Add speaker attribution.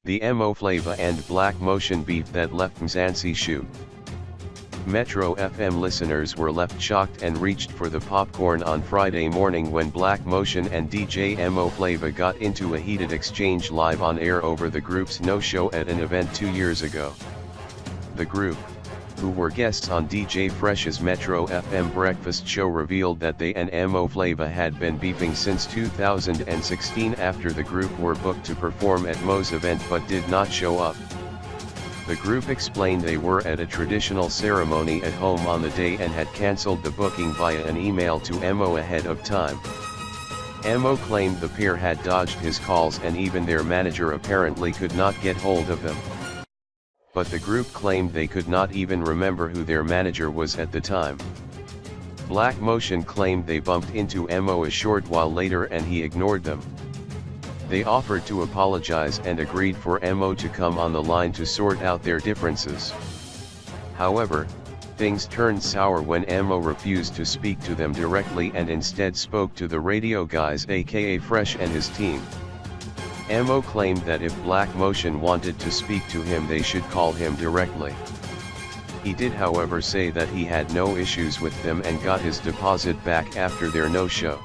Speaker 1: the Emo Flava and Black Motion beef that left Mzansi shoot. Metro FM listeners were left shocked and reached for the popcorn on Friday morning when Black Motion and DJ Emo Flava got into a heated exchange live on air over the group's no-show at an event 2 years ago. The group, who were guests on DJ Fresh's Metro FM breakfast show, revealed that they and Emo Flava had been beefing since 2016 after the group were booked to perform at Mo's event but did not show up. The group explained they were at a traditional ceremony at home on the day and had cancelled the booking via an email to Emo ahead of time. Emo claimed the pair had dodged his calls and even their manager apparently could not get hold of them. But the group claimed they could not even remember who their manager was at the time. Black Motion claimed they bumped into Emo a short while later and he ignored them. They offered to apologize and agreed for Emo to come on the line to sort out their differences. However, things turned sour when Emo refused to speak to them directly and instead spoke to the radio guys aka Fresh and his team. Emo claimed that if Black Motion wanted to speak to him they should call him directly. He did however say that he had no issues with them and got his deposit back after their no-show.